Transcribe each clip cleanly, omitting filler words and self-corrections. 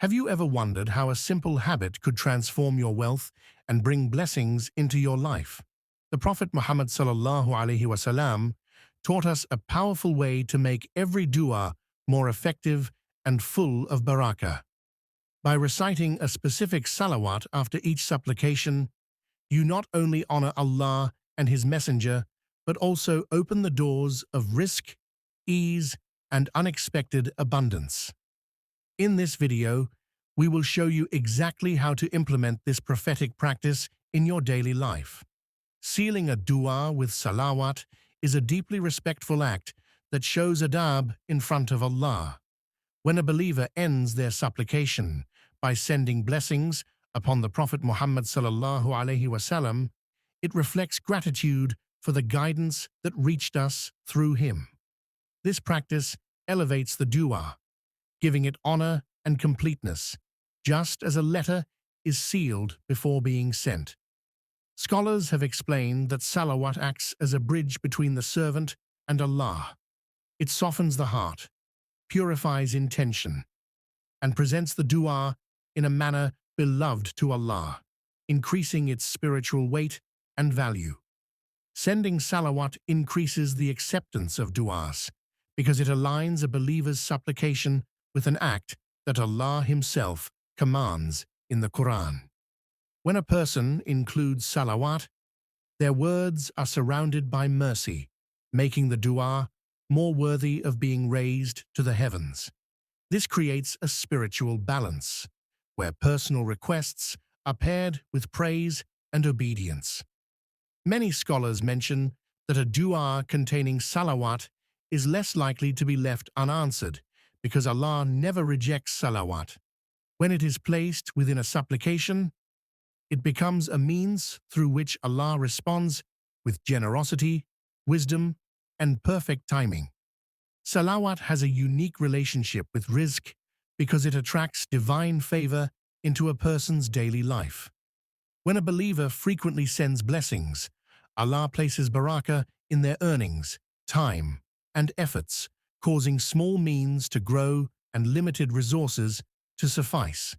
Have you ever wondered how a simple habit could transform your wealth and bring blessings into your life? The Prophet Muhammad ﷺ taught us a powerful way to make every dua more effective and full of barakah. By reciting a specific salawat after each supplication, you not only honor Allah and His Messenger, but also open the doors of rizq, ease, and unexpected abundance. In this video, we will show you exactly how to implement this prophetic practice in your daily life. Sealing a dua with salawat is a deeply respectful act that shows adab in front of Allah. When a believer ends their supplication by sending blessings upon the Prophet Muhammad ﷺ, it reflects gratitude for the guidance that reached us through him. This practice elevates the dua, giving it honor and completeness, just as a letter is sealed before being sent. Scholars have explained that salawat acts as a bridge between the servant and Allah. It softens the heart, purifies intention, and presents the dua in a manner beloved to Allah, increasing its spiritual weight and value. Sending salawat increases the acceptance of duas because it aligns a believer's supplication with an act that Allah Himself commands in the Quran. When a person includes salawat, their words are surrounded by mercy, making the dua more worthy of being raised to the heavens. This creates a spiritual balance, where personal requests are paired with praise and obedience. Many scholars mention that a dua containing salawat is less likely to be left unanswered because Allah never rejects salawat. When it is placed within a supplication, it becomes a means through which Allah responds with generosity, wisdom, and perfect timing. Salawat has a unique relationship with rizq because it attracts divine favor into a person's daily life. When a believer frequently sends blessings, Allah places barakah in their earnings, time, and efforts, causing small means to grow and limited resources to suffice.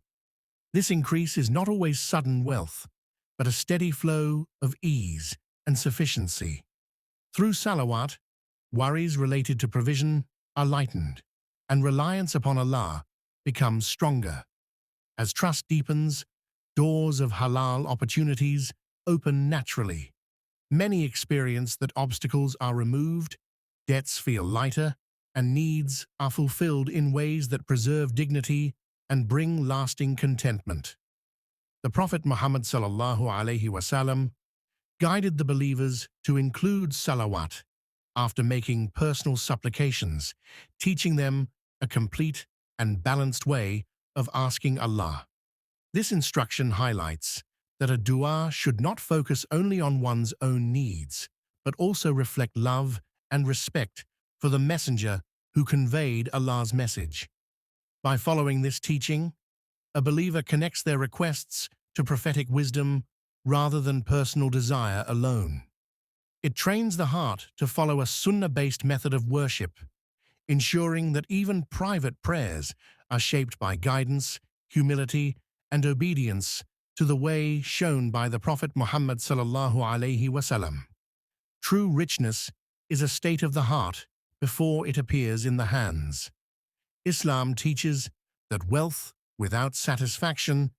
This increase is not always sudden wealth, but a steady flow of ease and sufficiency. Through salawat, worries related to provision are lightened, and reliance upon Allah becomes stronger. As trust deepens, doors of halal opportunities open naturally. Many experience that obstacles are removed, debts feel lighter, and needs are fulfilled in ways that preserve dignity and bring lasting contentment. The Prophet Muhammad ﷺ guided the believers to include salawat after making personal supplications, teaching them a complete and balanced way of asking Allah. This instruction highlights that a dua should not focus only on one's own needs, but also reflect love and respect for the messenger who conveyed Allah's message. By following this teaching, a believer connects their requests to prophetic wisdom rather than personal desire alone. It trains the heart to follow a sunnah-based method of worship, ensuring that even private prayers are shaped by guidance, humility, and obedience to the way shown by the Prophet Muhammad ﷺ. True richness is a state of the heart before it appears in the hands. Islam teaches that wealth without satisfaction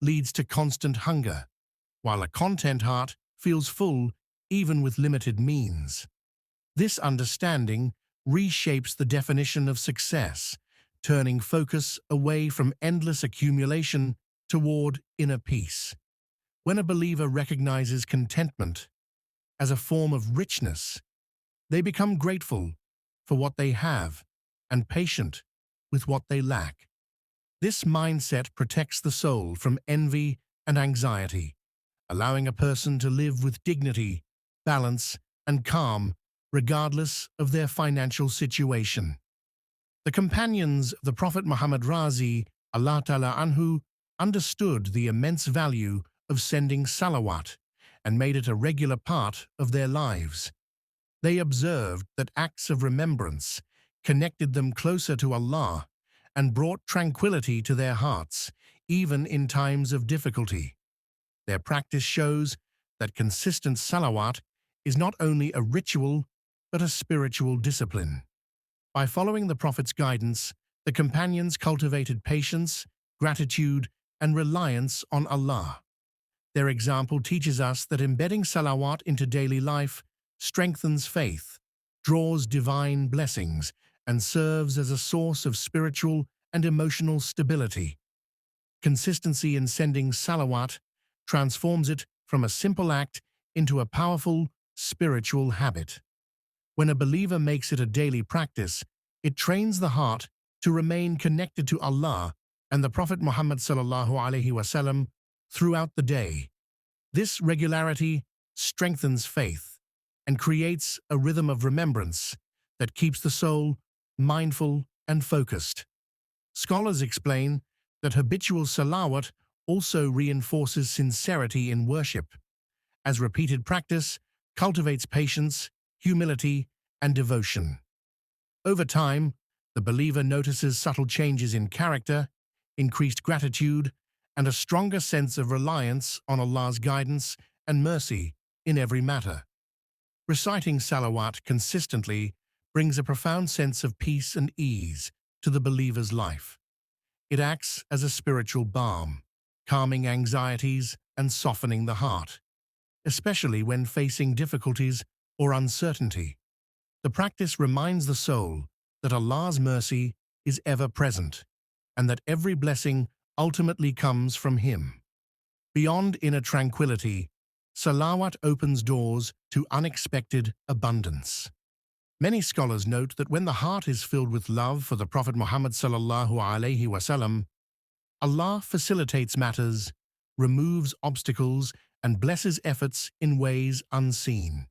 leads to constant hunger, while a content heart feels full even with limited means. This understanding reshapes the definition of success, turning focus away from endless accumulation toward inner peace. When a believer recognizes contentment as a form of richness, they become grateful for what they have and patient with what they lack. This mindset protects the soul from envy and anxiety, allowing a person to live with dignity, balance, and calm regardless of their financial situation. The companions of the Prophet Muhammad Razi, Allah Ta'ala Anhu, understood the immense value of sending salawat and made it a regular part of their lives. They observed that acts of remembrance connected them closer to Allah and brought tranquility to their hearts, even in times of difficulty. Their practice shows that consistent salawat is not only a ritual, but a spiritual discipline. By following the Prophet's guidance, the companions cultivated patience, gratitude, and reliance on Allah. Their example teaches us that embedding salawat into daily life strengthens faith, draws divine blessings, and serves as a source of spiritual and emotional stability. Consistency in sending salawat transforms it from a simple act into a powerful spiritual habit. When a believer makes it a daily practice, it trains the heart to remain connected to Allah and the Prophet Muhammad ﷺ throughout the day. This regularity strengthens faith and creates a rhythm of remembrance that keeps the soul mindful and focused. Scholars explain that habitual salawat also reinforces sincerity in worship, as repeated practice cultivates patience, humility, and devotion. Over time, the believer notices subtle changes in character, increased gratitude, and a stronger sense of reliance on Allah's guidance and mercy in every matter. Reciting salawat consistently brings a profound sense of peace and ease to the believer's life. It acts as a spiritual balm, calming anxieties and softening the heart, especially when facing difficulties or uncertainty. The practice reminds the soul that Allah's mercy is ever present and that every blessing ultimately comes from Him. Beyond inner tranquility, salawat opens doors to unexpected abundance. Many scholars note that when the heart is filled with love for the Prophet Muhammad ﷺ, Allah facilitates matters, removes obstacles, and blesses efforts in ways unseen.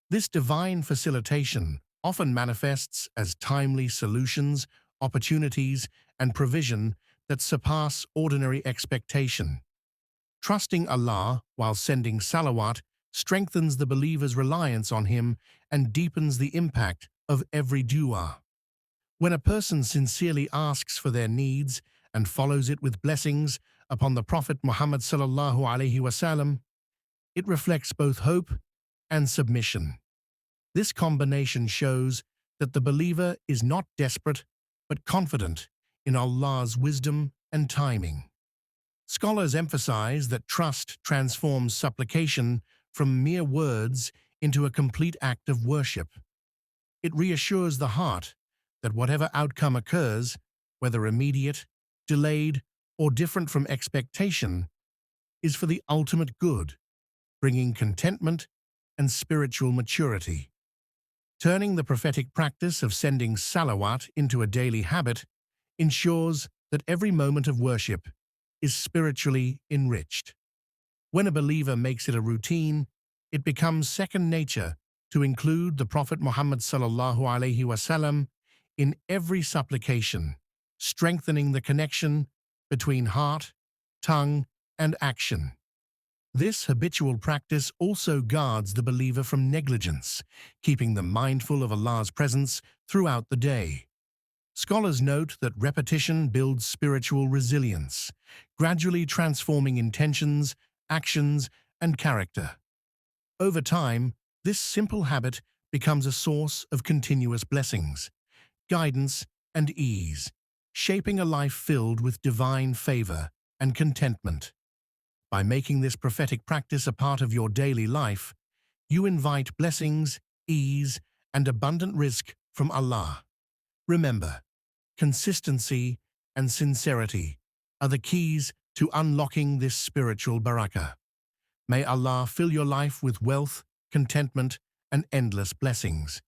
This divine facilitation often manifests as timely solutions, opportunities, and provision that surpass ordinary expectation. Trusting Allah while sending salawat strengthens the believer's reliance on Him and deepens the impact of every dua. When a person sincerely asks for their needs and follows it with blessings upon the Prophet Muhammad ﷺ, it reflects both hope and submission. This combination shows that the believer is not desperate but confident in Allah's wisdom and timing. Scholars emphasize that trust transforms supplication from mere words into a complete act of worship. It reassures the heart that whatever outcome occurs, whether immediate, delayed, or different from expectation, is for the ultimate good, bringing contentment and spiritual maturity. Turning the prophetic practice of sending salawat into a daily habit ensures that every moment of worship is spiritually enriched. When a believer makes it a routine, it becomes second nature to include the Prophet Muhammad ﷺ in every supplication, strengthening the connection between heart, tongue, and action. This habitual practice also guards the believer from negligence, keeping them mindful of Allah's presence throughout the day. Scholars note that repetition builds spiritual resilience, gradually transforming intentions, actions, and character. Over time, this simple habit becomes a source of continuous blessings, guidance, and ease, shaping a life filled with divine favor and contentment. By making this prophetic practice a part of your daily life, you invite blessings, ease, and abundant rizq from Allah. Remember, consistency and sincerity are the keys to unlocking this spiritual barakah. May Allah fill your life with wealth, contentment, and endless blessings.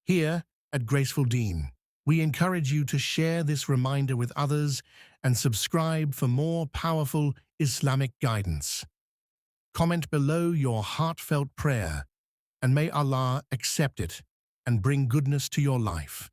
Here at Graceful Deen, we encourage you to share this reminder with others and subscribe for more powerful Islamic guidance. Comment below your heartfelt prayer, and may Allah accept it and bring goodness to your life.